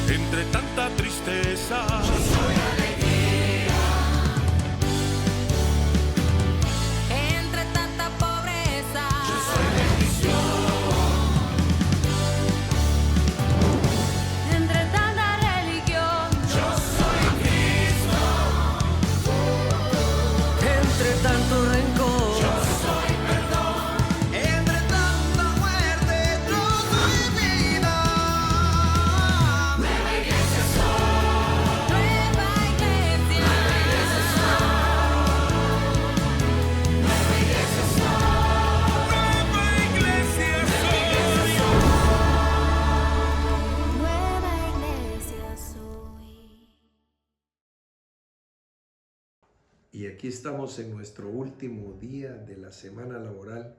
entre tanta tristeza. Yo soy alegría. Entre tanta pobreza. Yo soy bendición. Entre tanta religión. Yo soy Cristo. Entre tanto rencor, Yo soy perdón. entre tanta muerte, yo soy vida. Nueva iglesia soy. Nueva iglesia. Nueva iglesia soy. Nueva iglesia soy. Nueva iglesia soy. Nueva iglesia soy. Y aquí estamos en nuestro último día de la semana laboral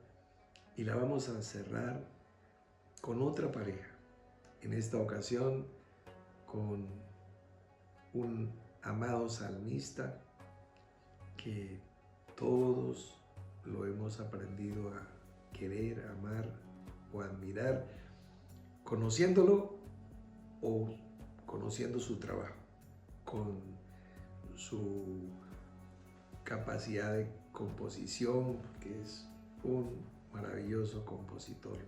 y la vamos a cerrar con otra pareja. En esta ocasión con un amado salmista que todos lo hemos aprendido a querer, amar o admirar, conociéndolo o conociendo su trabajo, con su capacidad de composición, que es un maravilloso compositor,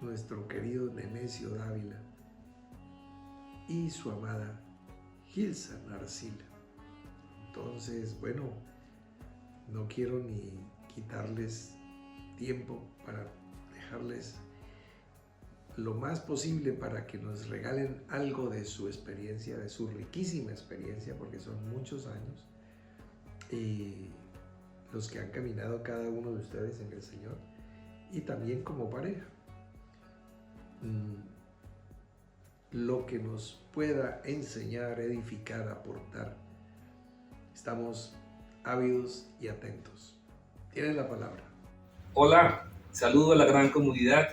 nuestro querido Nemesio Dávila y su amada Gilsa Arcila. Entonces, bueno, no quiero ni quitarles tiempo para dejarles lo más posible para que nos regalen algo de su experiencia, de su riquísima experiencia, porque son muchos años, y los que han caminado cada uno de ustedes en el Señor, y también como pareja. Lo que nos pueda enseñar, edificar, aportar. Estamos ávidos y atentos. Tienen la palabra. Hola, saludo a la gran comunidad.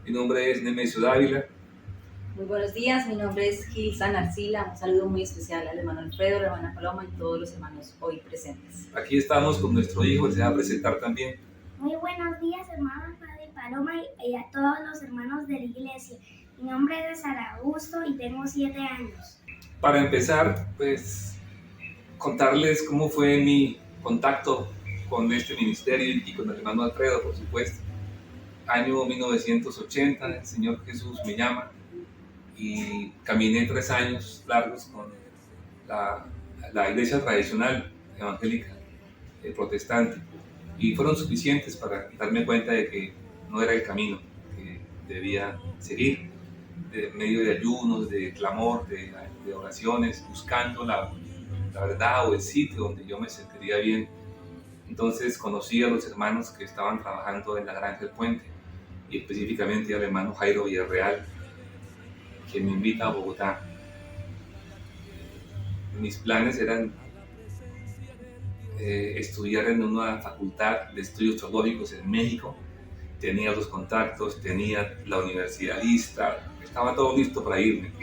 Mi nombre es Nemesio Dávila. Muy buenos días, mi nombre es Gilsa Arcila. Un saludo muy especial al hermano Alfredo, a la hermana Paloma y todos los hermanos hoy presentes. Aquí estamos con nuestro hijo, que se va a presentar también. Muy buenos días, hermano Padre Paloma y a todos los hermanos de la iglesia. Mi nombre es Sara Augusto y tengo 7 años. Para empezar, pues, contarles cómo fue mi contacto con este ministerio y con el hermano Alfredo, por supuesto. Año 1980, el Señor Jesús me llama y caminé 3 años largos con la iglesia tradicional evangélica protestante, y fueron suficientes para darme cuenta de que no era el camino que debía seguir, de medio de ayunos, de clamor, de oraciones, buscando la verdad o el sitio donde yo me sentiría bien. Entonces conocí a los hermanos que estaban trabajando en la Granja del Puente, y específicamente al hermano Jairo Villarreal, que me invita a Bogotá. Mis planes eran estudiar en una facultad de estudios teológicos en México. Tenía los contactos, tenía la universidad lista, estaba todo listo para irme.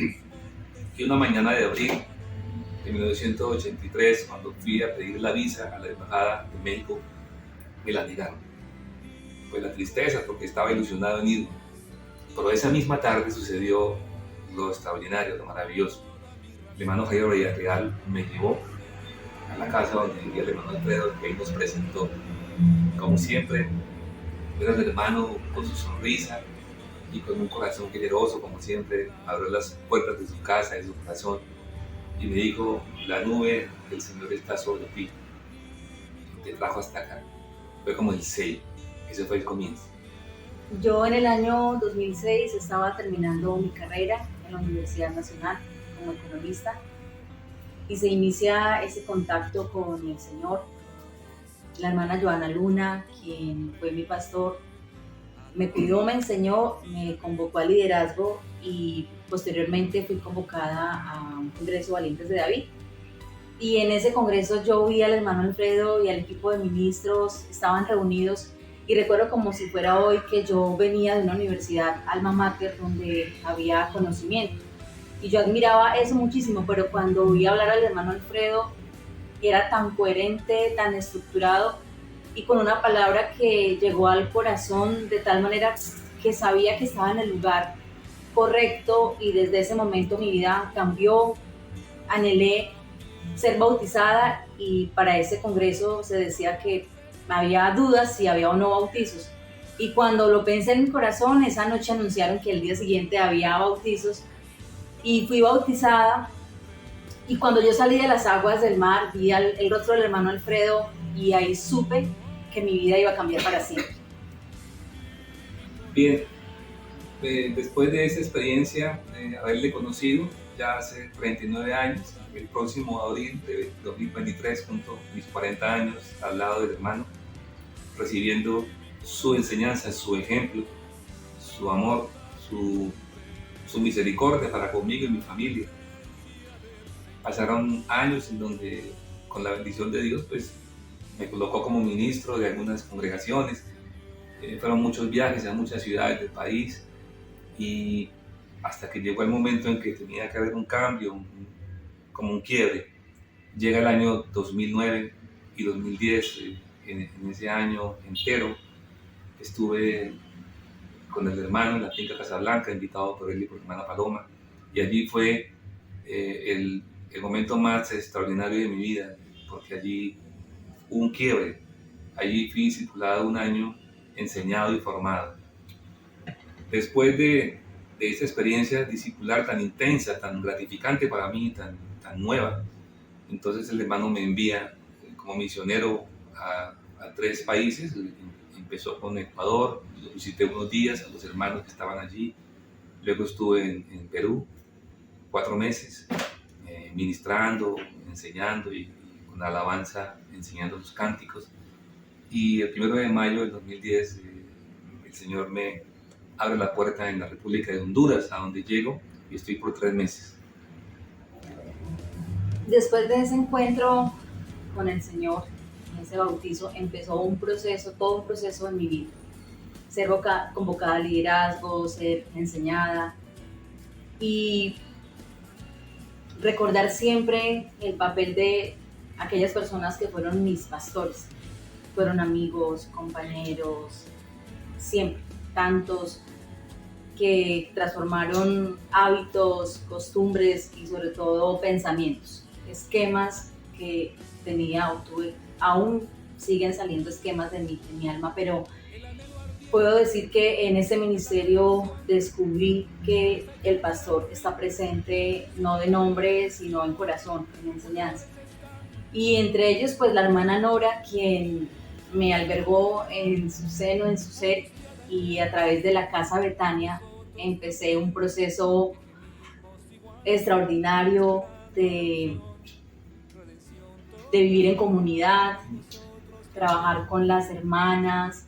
Y una mañana de abril de 1983, cuando fui a pedir la visa a la Embajada de México, me la negaron. Fue la tristeza, porque estaba ilusionado en ir. Pero esa misma tarde sucedió lo extraordinario, lo maravilloso. El hermano Jairo Villarreal me llevó a la casa donde vivía el hermano Alfredo, que ahí nos presentó. Como siempre, era el hermano con su sonrisa y con un corazón generoso, como siempre, abrió las puertas de su casa, de su corazón, y me dijo: la nube del Señor está sobre ti, te trajo hasta acá. Fue como el sello, ese fue el comienzo. Yo en el año 2006 estaba terminando mi carrera en la Universidad Nacional como economista, y se inicia ese contacto con el Señor. La hermana Joana Luna, quien fue mi pastor, me cuidó, me enseñó, me convocó al liderazgo, y posteriormente fui convocada a un congreso Valientes de David. Y en ese congreso yo vi al hermano Alfredo y al equipo de ministros, estaban reunidos, y recuerdo como si fuera hoy que yo venía de una universidad alma mater donde había conocimiento. Y yo admiraba eso muchísimo, pero cuando oí hablar al hermano Alfredo, era tan coherente, tan estructurado, y con una palabra que llegó al corazón de tal manera que sabía que estaba en el lugar correcto y desde ese momento mi vida cambió. Anhelé ser bautizada y para ese congreso se decía que había dudas si había o no bautizos. Y cuando lo pensé en mi corazón, esa noche anunciaron que el día siguiente había bautizos y fui bautizada. Y cuando yo salí de las aguas del mar, vi el rostro del hermano Alfredo y ahí supe que mi vida iba a cambiar para siempre. Bien, después de esa experiencia, haberle conocido ya hace 39 años, el próximo abril de 2023, junto a mis 40 años, al lado del hermano, recibiendo su enseñanza, su ejemplo, su amor, su misericordia para conmigo y mi familia. Pasaron años en donde, con la bendición de Dios, pues me colocó como ministro de algunas congregaciones. Fueron muchos viajes a muchas ciudades del país y hasta que llegó el momento en que tenía que haber un cambio, como un quiebre. Llega el año 2009 y 2010, en ese año entero estuve con el hermano en la finca Casablanca, invitado por él y por la hermana Paloma, y allí fue el momento más extraordinario de mi vida, porque allí hubo un quiebre. Allí fui discipulado un año, enseñado y formado. Después de esa experiencia discipular tan intensa, tan gratificante para mí, tan nueva, entonces el hermano me envía como misionero a 3 países. Empezó con Ecuador, lo visité unos días a los hermanos que estaban allí. Luego estuve en Perú 4 meses, ministrando, enseñando y con alabanza, enseñando los cánticos. Y el 1 de mayo del 2010 el Señor me abre la puerta en la República de Honduras, a donde llego y estoy por 3 meses. Después de ese encuentro con el Señor, ese bautizo, empezó un proceso, todo un proceso en mi vida. Ser convocada a liderazgo, ser enseñada y recordar siempre el papel de aquellas personas que fueron mis pastores. Fueron amigos, compañeros, siempre, tantos que transformaron hábitos, costumbres y sobre todo pensamientos, esquemas que tenía o tuve. Aún siguen saliendo esquemas de mi alma, pero puedo decir que en este ministerio descubrí que el pastor está presente no de nombre, sino en corazón, en enseñanza. Y entre ellos, pues la hermana Nora, quien me albergó en su seno, en su ser, y a través de la Casa Betania empecé un proceso extraordinario de vivir en comunidad, trabajar con las hermanas,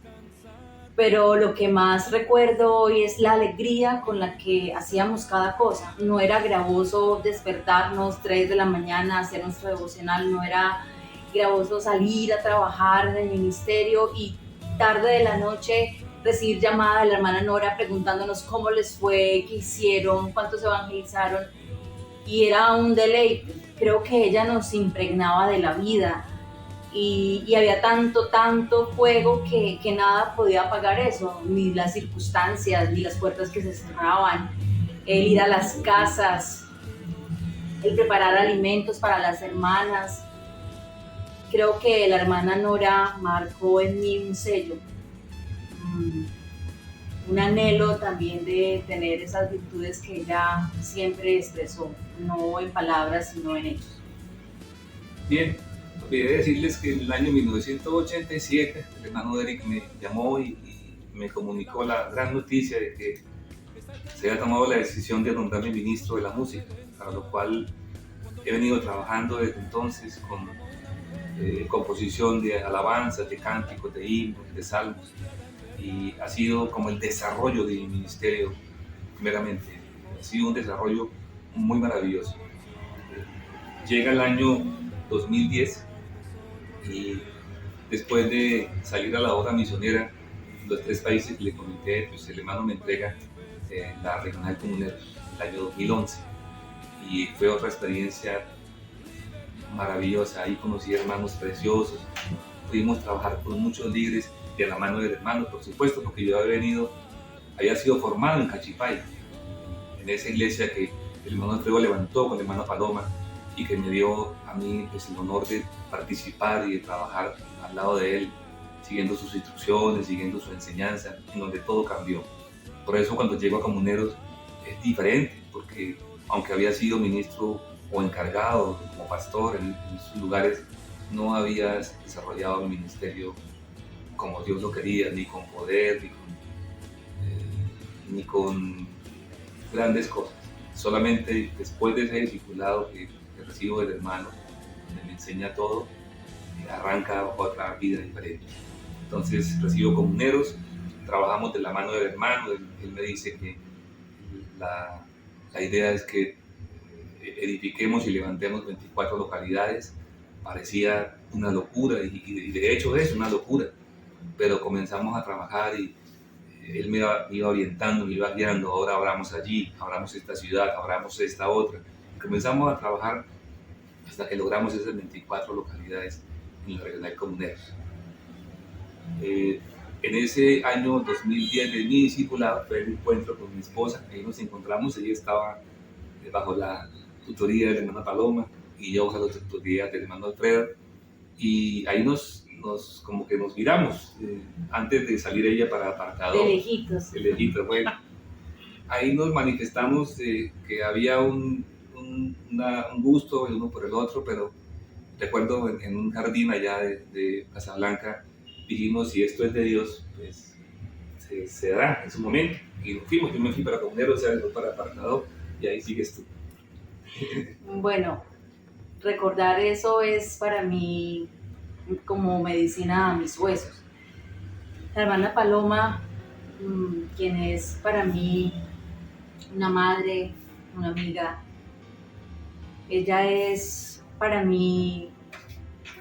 pero lo que más recuerdo hoy es la alegría con la que hacíamos cada cosa. No era gravoso despertarnos 3 de la mañana, hacer nuestro devocional, no era gravoso salir a trabajar en el ministerio y tarde de la noche recibir llamada de la hermana Nora preguntándonos cómo les fue, qué hicieron, cuántos evangelizaron, y era un deleite. Creo que ella nos impregnaba de la vida y había tanto fuego que nada podía apagar eso, ni las circunstancias, ni las puertas que se cerraban, el ir a las casas, el preparar alimentos para las hermanas. Creo que la hermana Nora marcó en mí un sello, un anhelo también de tener esas virtudes que ella siempre expresó, no en palabras, sino en hechos. Bien, olvidé decirles que en el año 1987 el hermano Eric me llamó y me comunicó la gran noticia de que se había tomado la decisión de nombrarme ministro de la música, para lo cual he venido trabajando desde entonces con composición de alabanzas, de cánticos, de himnos, de salmos, y ha sido como el desarrollo de mi ministerio, primeramente. Ha sido un desarrollo muy maravilloso. Llega el año 2010 y después de salir a la obra misionera, los 3 países que le comenté, pues el hermano me entrega la regional comunera el año 2011 y fue otra experiencia maravillosa. Ahí conocí hermanos preciosos, pudimos trabajar con muchos líderes de la mano del hermano, por supuesto, porque yo había sido formado en Cachipay, en esa iglesia que el hermano Alfredo levantó con la hermana Paloma y que me dio a mí pues, el honor de participar y de trabajar al lado de él, siguiendo sus instrucciones, siguiendo su enseñanza, en donde todo cambió. Por eso cuando llego a Comuneros es diferente, porque aunque había sido ministro o encargado como pastor en sus lugares, no había desarrollado mi ministerio como Dios lo quería, ni con poder, ni con grandes cosas. Solamente después de ese discipulado que recibo del hermano, donde me enseña todo, arranca otra vida diferente. Entonces recibo Comuneros, trabajamos de la mano del hermano, él me dice que la idea es que edifiquemos y levantemos 24 localidades. Parecía una locura y de hecho es una locura, pero comenzamos a trabajar y él me iba orientando, me iba guiando. Ahora abramos allí, abramos esta ciudad, abramos esta otra. Comenzamos a trabajar hasta que logramos esas 24 localidades en la regional Comuneros. En ese año 2010 de mi discipulado fue el encuentro con mi esposa. Ahí nos encontramos, ella estaba bajo la tutoría de la hermana Paloma y yo bajo la tutoría del hermano Alfredo, y ahí como que nos miramos antes de salir ella para apartador. De lejitos. De lejitos, bueno. Ahí nos manifestamos que había un gusto el uno por el otro, pero recuerdo en un jardín allá de Casablanca, dijimos, si esto es de Dios, pues se dará en su momento. Y nos fuimos, yo me fui para Comuneros, ella fue para apartador, y ahí sigues tú. Bueno, recordar eso es para mí como medicina a mis huesos. La hermana Paloma, quien es para mí una madre, una amiga, ella es para mí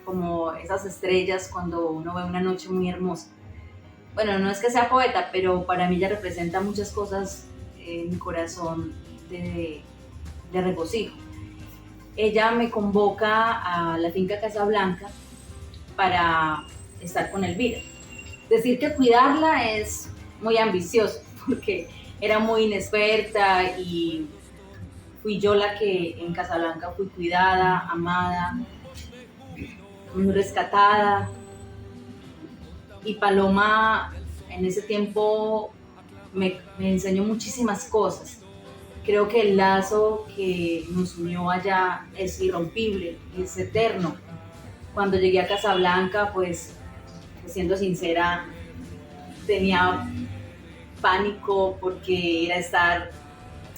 como esas estrellas cuando uno ve una noche muy hermosa. Bueno, no es que sea poeta, pero para mí ella representa muchas cosas en mi corazón de regocijo. Ella me convoca a la finca Casablanca para estar con Elvira. Decir que cuidarla es muy ambicioso, porque era muy inexperta y fui yo la que en Casablanca fui cuidada, amada, muy rescatada. Y Paloma en ese tiempo me enseñó muchísimas cosas. Creo que el lazo que nos unió allá es irrompible, es eterno. Cuando llegué a Casablanca, pues siendo sincera, tenía pánico porque era estar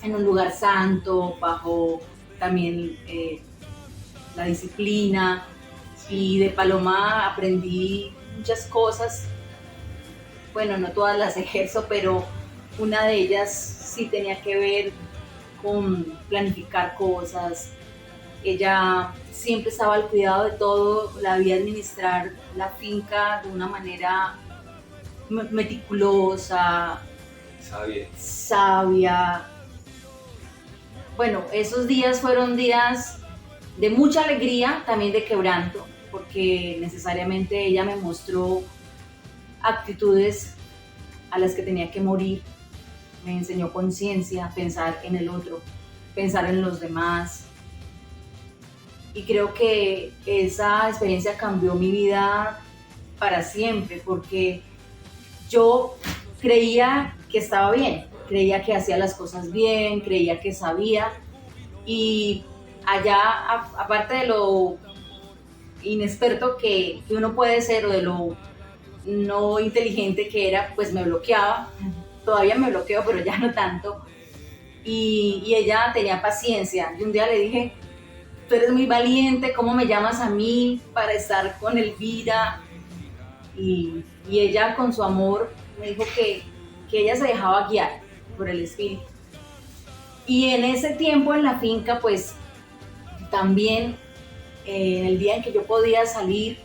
en un lugar santo, bajo también la disciplina. Y de Paloma aprendí muchas cosas. Bueno, no todas las ejerzo, pero una de ellas sí tenía que ver con planificar cosas. Ella siempre estaba al cuidado de todo, la vi administrar la finca de una manera meticulosa, sabia. Bueno, esos días fueron días de mucha alegría, también de quebranto, porque necesariamente ella me mostró actitudes a las que tenía que morir. Me enseñó conciencia, pensar en el otro, pensar en los demás. Y creo que esa experiencia cambió mi vida para siempre, porque yo creía que estaba bien, creía que hacía las cosas bien, creía que sabía. Y allá, aparte de lo inexperto que uno puede ser o de lo no inteligente que era, pues me bloqueaba. Todavía me bloqueo, pero ya no tanto. Y ella tenía paciencia. Y un día le dije, tú eres muy valiente, ¿cómo me llamas a mí para estar con Elvira? Y ella con su amor me dijo que ella se dejaba guiar por el Espíritu. Y en ese tiempo en la finca, pues también en el día en que yo podía salir,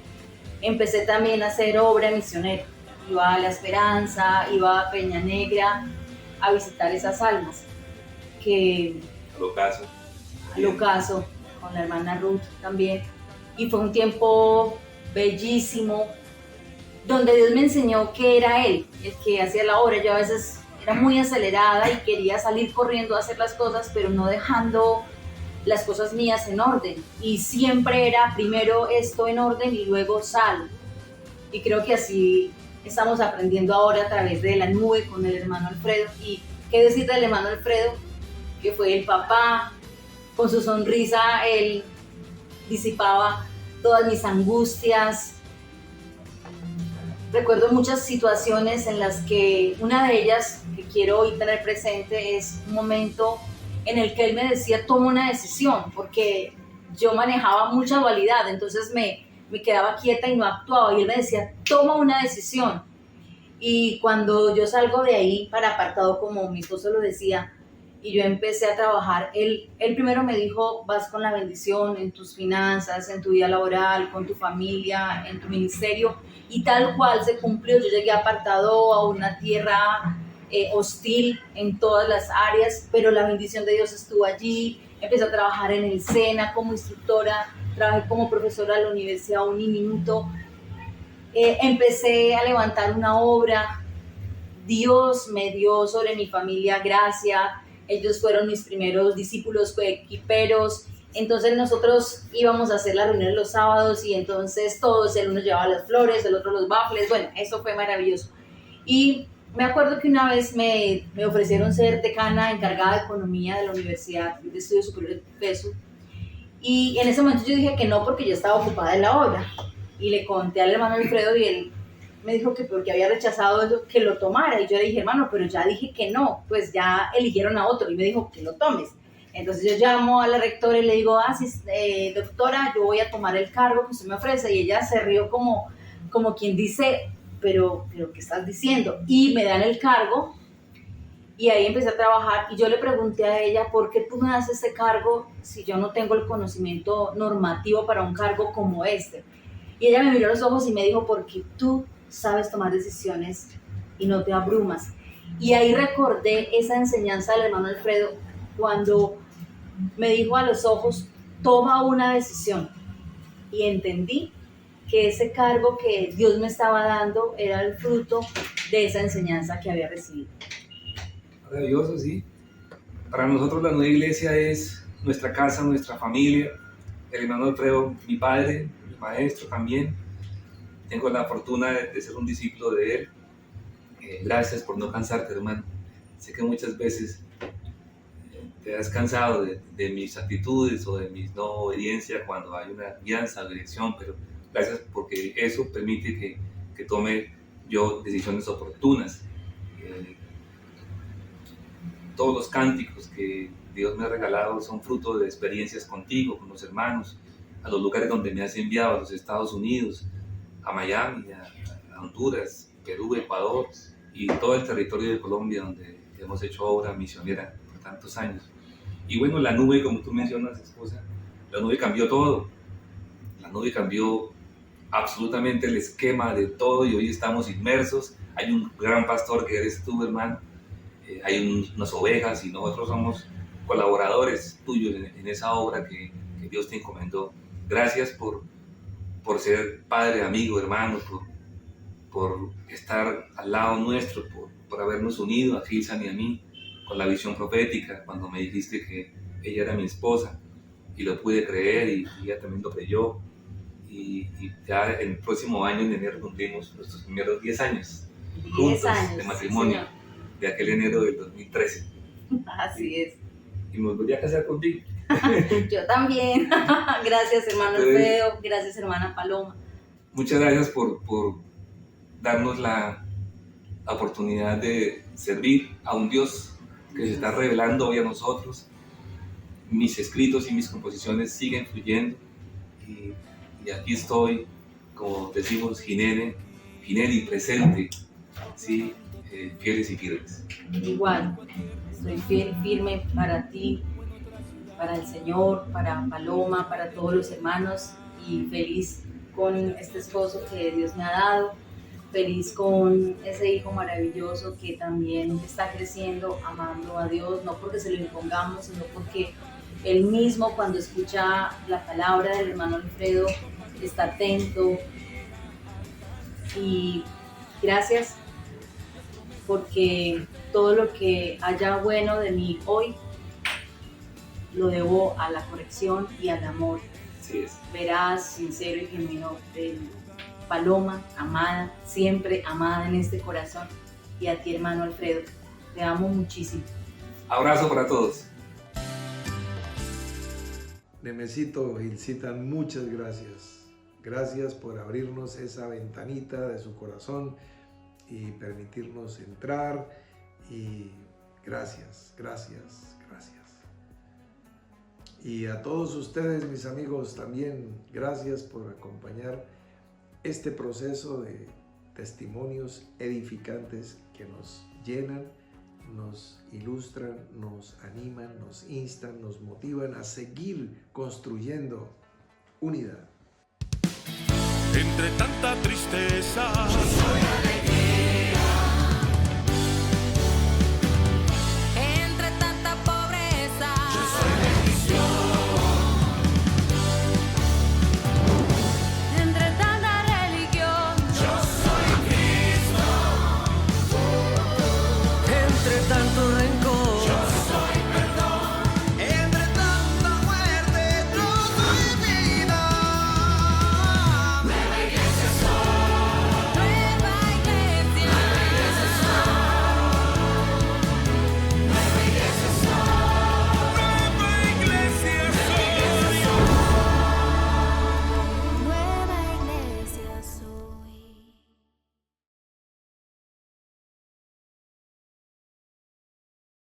empecé también a hacer obra misionera. Iba a La Esperanza, iba a Peña Negra a visitar esas almas. Al ocaso, con la hermana Ruth también. Y fue un tiempo bellísimo, donde Dios me enseñó que era Él el que hacía la obra. Yo a veces era muy acelerada y quería salir corriendo a hacer las cosas, pero no dejando las cosas mías en orden. Y siempre era primero esto en orden y luego sal. Y creo que así estamos aprendiendo ahora a través de la nube con el hermano Alfredo. Y qué decir del hermano Alfredo, que fue el papá, con su sonrisa él disipaba todas mis angustias. Recuerdo muchas situaciones en las que una de ellas que quiero hoy tener presente es un momento en el que él me decía toma una decisión, porque yo manejaba mucha dualidad, entonces me quedaba quieta y no actuaba, y él me decía toma una decisión. Y cuando yo salgo de ahí para apartado, como mi esposo lo decía, y yo empecé a trabajar, él primero me dijo, vas con la bendición en tus finanzas, en tu vida laboral, con tu familia, en tu ministerio, y tal cual se cumplió. Yo llegué apartado a una tierra hostil en todas las áreas, pero la bendición de Dios estuvo allí. Empecé a trabajar en el SENA como instructora, trabajé como profesora de la Universidad Uniminuto, empecé a levantar una obra. Dios me dio sobre mi familia gracia. Ellos fueron mis primeros discípulos coequiperos. Entonces nosotros íbamos a hacer la reunión los sábados y entonces todos, el uno llevaba las flores, el otro los baffles. Bueno, eso fue maravilloso. Y me acuerdo que una vez me ofrecieron ser decana encargada de economía de la Universidad de Estudios Superiores de PESU. Y en ese momento yo dije que no, porque yo estaba ocupada en la obra. Y le conté al hermano Alfredo y él me dijo que porque había rechazado eso, que lo tomara. Y yo le dije, hermano, pero ya dije que no, pues ya eligieron a otro. Y me dijo que lo tomes. Entonces yo llamo a la rectora y le digo, doctora, yo voy a tomar el cargo que usted me ofrece. Y ella se rió como quien dice, pero ¿qué estás diciendo? Y me dan el cargo y ahí empecé a trabajar. Y yo le pregunté a ella, ¿por qué tú me das este cargo si yo no tengo el conocimiento normativo para un cargo como este? Y ella me miró a los ojos y me dijo, porque tú sabes tomar decisiones y no te abrumas. Y ahí recordé esa enseñanza del hermano Alfredo cuando me dijo a los ojos, toma una decisión. Y entendí que ese cargo que Dios me estaba dando era el fruto de esa enseñanza que había recibido. Maravilloso, sí. Para nosotros la nueva iglesia es nuestra casa, nuestra familia. El hermano Alfredo, mi padre, mi maestro también. Tengo la fortuna de ser un discípulo de él. Gracias por no cansarte, hermano. Sé que muchas veces te has cansado de mis actitudes o de mi no obediencia cuando hay una guianza o dirección, pero gracias porque eso permite que tome yo decisiones oportunas. Todos los cánticos que Dios me ha regalado son fruto de experiencias contigo, con los hermanos, a los lugares donde me has enviado, a los Estados Unidos, a Miami, a Honduras, Perú, Ecuador y todo el territorio de Colombia donde hemos hecho obra misionera por tantos años. Y bueno, la nube, como tú mencionas, esposa, la nube cambió todo. La nube cambió absolutamente el esquema de todo y hoy estamos inmersos. Hay un gran pastor que eres tú, hermano. Hay unas ovejas y nosotros somos colaboradores tuyos en esa obra que Dios te encomendó. Gracias por ser padre, amigo, hermano, por estar al lado nuestro, por habernos unido a Gilsan y a mí con la visión profética cuando me dijiste que ella era mi esposa, y lo pude creer y ella también lo creyó, y ya el próximo año en enero cumplimos nuestros primeros 10 años juntos de matrimonio, sí, de aquel enero del 2013. Así es. Y me volví a casar contigo. Yo también. Gracias, hermano Alfredo. Gracias, hermana Paloma. Muchas gracias por darnos la oportunidad de servir a un Dios que se está revelando hoy a nosotros. Mis escritos y mis composiciones siguen fluyendo y aquí estoy, como decimos, Gineni presente, ¿sí? Fieles y firmes. Igual, estoy fiel y firme para ti, para el Señor, para Paloma, para todos los hermanos, y feliz con este esposo que Dios me ha dado, feliz con ese hijo maravilloso que también está creciendo, amando a Dios, no porque se lo impongamos, sino porque él mismo, cuando escucha la palabra del hermano Alfredo, está atento. Y gracias porque todo lo que haya bueno de mí hoy lo debo a la corrección y al amor Así es. veraz, sincero y genuino de Paloma, amada, siempre amada en este corazón, y a ti, hermano Alfredo, te amo muchísimo. Abrazo para todos. Nemesito, Gilcita, muchas gracias. Gracias por abrirnos esa ventanita de su corazón y permitirnos entrar. Y gracias, gracias, gracias. Y a todos ustedes, mis amigos, también gracias por acompañar este proceso de testimonios edificantes que nos llenan, nos ilustran, nos animan, nos instan, nos motivan a seguir construyendo unidad. Entre tanta tristeza, Soy alegría.